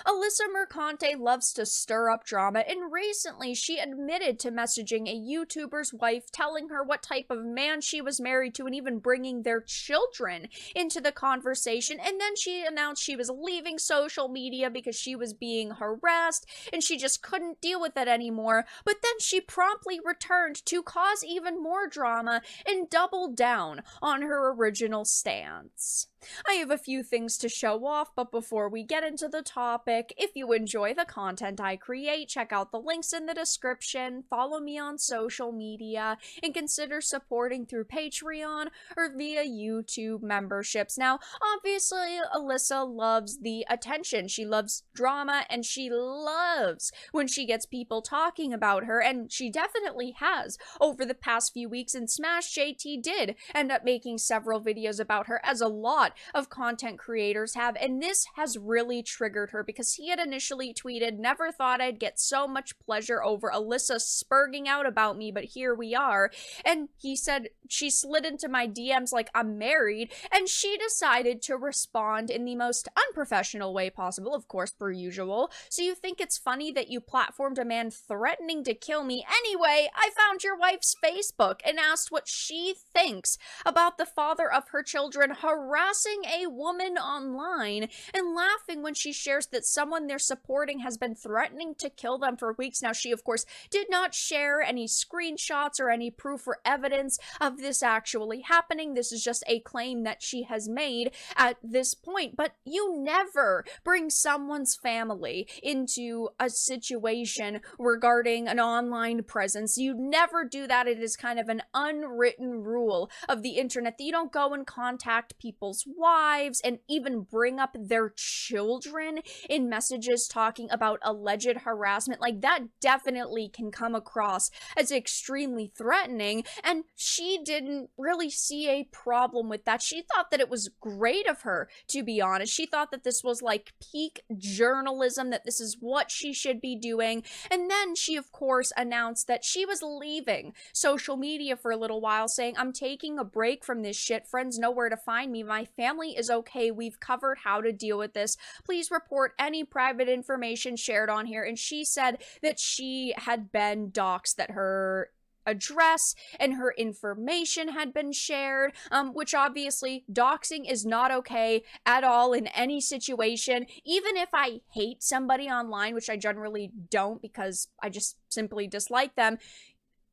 Alyssa Mercante loves to stir up drama, and recently she admitted to messaging a YouTuber's wife telling her what type of man she was married to and even bringing their children into the conversation. And then she announced she was leaving social media because she was being harassed and she just couldn't deal with it anymore. But then she promptly returned to cause even more drama and doubled down on her original stance. I have a few things to show off, but before we get into the topic, if you enjoy the content I create, check out the links in the description, follow me on social media, and consider supporting through Patreon or via YouTube memberships. Now, obviously, Alyssa loves the attention. She loves drama, and she loves when she gets people talking about her, and she definitely has over the past few weeks, and Smash JT did end up making several videos about her, as a lot of content creators have, and this has really triggered her because he had initially tweeted, "Never thought I'd get so much pleasure over Alyssa spurging out about me, but here we are." And he said, "She slid into my DMs like I'm married," and she decided to respond in the most unprofessional way possible, of course, per usual. "So you think it's funny that you platformed a man threatening to kill me? Anyway, I found your wife's Facebook and asked what she thinks about the father of her children harassing a woman online and laughing when she shares that someone they're supporting has been threatening to kill them for weeks." Now, she, of course, did not share any screenshots or any proof or evidence of this actually happening. This is just a claim that she has made at this point. But you never bring someone's family into a situation regarding an online presence. You never do that. It is kind of an unwritten rule of the internet that you don't go and contact people's wives and even bring up their children in messages talking about alleged harassment. Like, that definitely can come across as extremely threatening, and she didn't really see a problem with that. She thought that it was great of her, to be honest. She thought that this was like peak journalism, that this is what she should be doing. And then she, of course, announced that she was leaving social media for a little while, saying, "I'm taking a break from this shit. Friends know where to find me. My family is okay. We've covered how to deal with this. Please report any private information shared on here." And she said that she had been doxxed, that her address and her information had been shared, which obviously doxing is not okay at all in any situation. Even if I hate somebody online, which I generally don't because I just simply dislike them,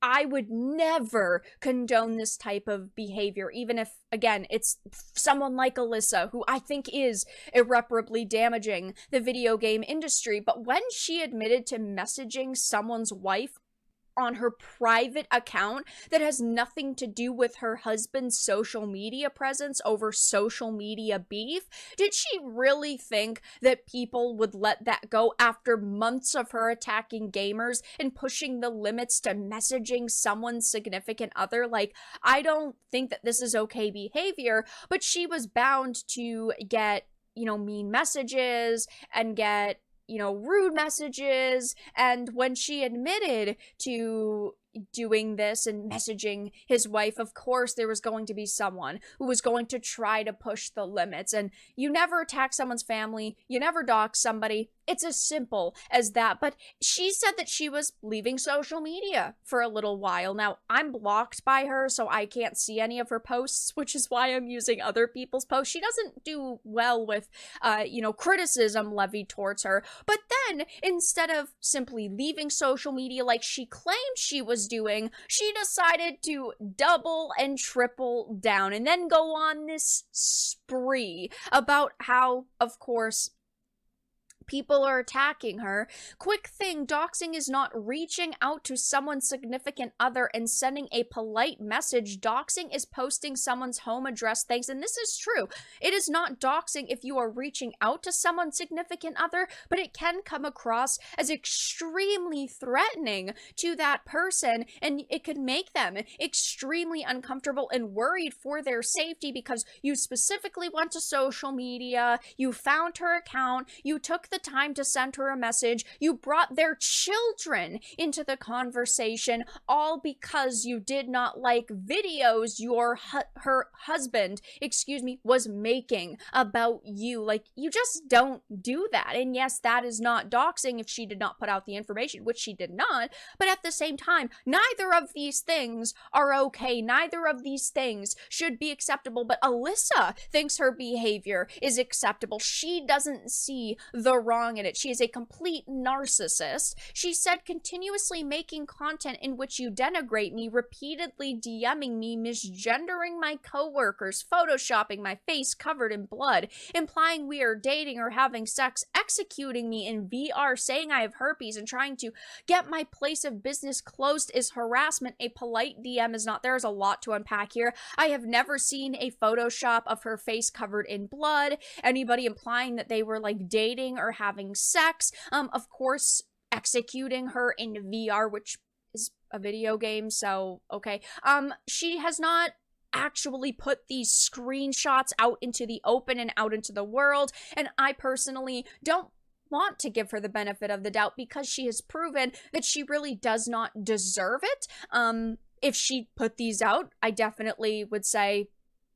I would never condone this type of behavior, even if, again, it's someone like Alyssa, who I think is irreparably damaging the video game industry. But when she admitted to messaging someone's wife on her private account that has nothing to do with her husband's social media presence over social media beef, did she really think that people would let that go after months of her attacking gamers and pushing the limits to messaging someone's significant other? Like, I don't think that this is okay behavior, but she was bound to get, mean messages and get rude messages. And when she admitted to doing this and messaging his wife, of course there was going to be someone who was going to try to push the limits. And you never attack someone's family, you never dox somebody. It's as simple as that. But she said that she was leaving social media for a little while. Now, I'm blocked by her, so I can't see any of her posts, which is why I'm using other people's posts. She doesn't do well with, criticism levied towards her. But then, instead of simply leaving social media like she claimed she was doing, she decided to double and triple down and then go on this spree about how, of course, people are attacking her. Quick thing, doxing is not reaching out to someone's significant other and sending a polite message. Doxing is posting someone's home address, thanks. And this is true. It is not doxing if you are reaching out to someone's significant other, but it can come across as extremely threatening to that person, and it could make them extremely uncomfortable and worried for their safety because you specifically went to social media, you found her account, you took the the time to send her a message. You brought their children into the conversation, all because you did not like videos her husband, was making about you. Like, you just don't do that. And yes, that is not doxing if she did not put out the information, which she did not. But at the same time, neither of these things are okay. Neither of these things should be acceptable. But Alyssa thinks her behavior is acceptable. She doesn't see the wrong in it. She is a complete narcissist. She said, continuously making content in which you denigrate me, repeatedly DMing me, misgendering my coworkers, photoshopping my face covered in blood, implying we are dating or having sex, executing me in VR, saying I have herpes, and trying to get my place of business closed is harassment. A polite DM is not. There is a lot to unpack here. I have never seen a Photoshop of her face covered in blood. Anybody implying that they were like dating or having sex. Of course, executing her in VR, which is a video game, so okay. She has not actually put these screenshots out into the open and out into the world, and I personally don't want to give her the benefit of the doubt because she has proven that she really does not deserve it. If she put these out, I definitely would say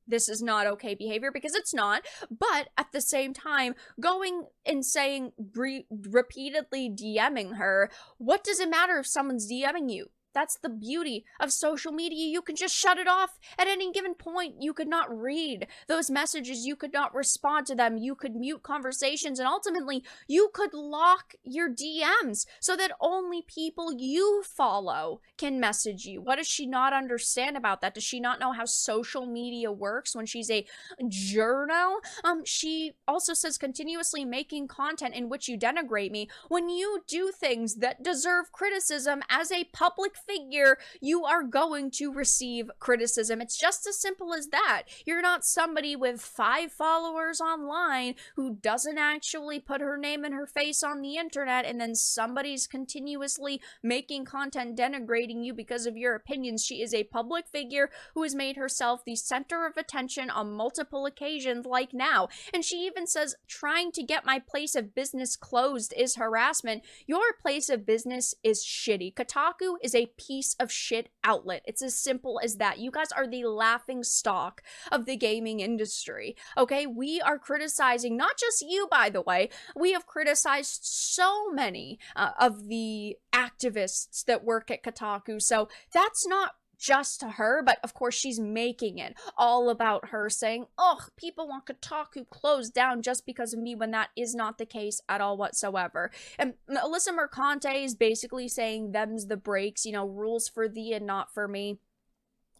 this is not okay behavior, because it's not. But at the same time, going and saying, repeatedly DMing her, what does it matter if someone's DMing you? That's the beauty of social media. You can just shut it off at any given point. You could not read those messages. You could not respond to them. You could mute conversations. And ultimately, you could lock your DMs so that only people you follow can message you. What does she not understand about that? Does she not know how social media works when she's a journo? She also says, continuously making content in which you denigrate me. When you do things that deserve criticism as a public figure, you are going to receive criticism. It's just as simple as that. You're not somebody with 5 followers online who doesn't actually put her name and her face on the internet, and then somebody's continuously making content denigrating you because of your opinions. She is a public figure who has made herself the center of attention on multiple occasions, like now. And she even says, trying to get my place of business closed is harassment. Your place of business is shitty. Kotaku is a piece of shit outlet. It's as simple as that. You guys are the laughing stock of the gaming industry. Okay, we are criticizing not just you, by the way. We have criticized so many of the activists that work at Kotaku. So that's not just to her, but of course she's making it all about her, saying, oh, people want Kotaku closed down just because of me, when that is not the case at all whatsoever. And Alyssa Mercante is basically saying, them's the breaks, rules for thee and not for me.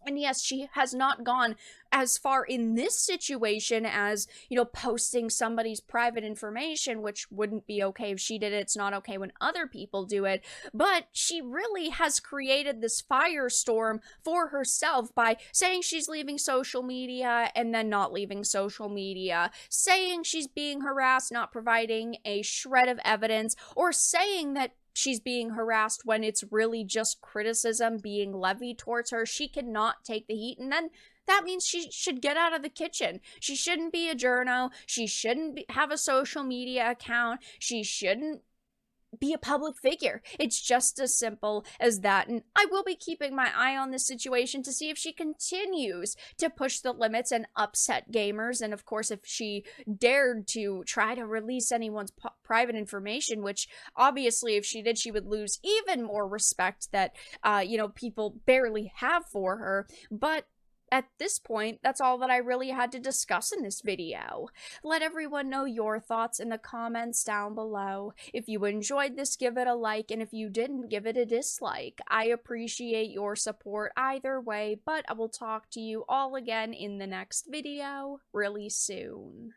And yes, she has not gone as far in this situation as, posting somebody's private information, which wouldn't be okay if she did it. It's not okay when other people do it. But she really has created this firestorm for herself by saying she's leaving social media and then not leaving social media, saying she's being harassed, not providing a shred of evidence, or saying that she's being harassed when it's really just criticism being levied towards her. She cannot take the heat, and then that means she should get out of the kitchen. She shouldn't be a journo. She shouldn't have a social media account. She shouldn't be a public figure. It's just as simple as that. And I will be keeping my eye on this situation to see if she continues to push the limits and upset gamers. And of course, if she dared to try to release anyone's private information, which obviously if she did, she would lose even more respect that, people barely have for her. But at this point, that's all that I really had to discuss in this video. Let everyone know your thoughts in the comments down below. If you enjoyed this, give it a like, and if you didn't, give it a dislike. I appreciate your support either way, but I will talk to you all again in the next video really soon.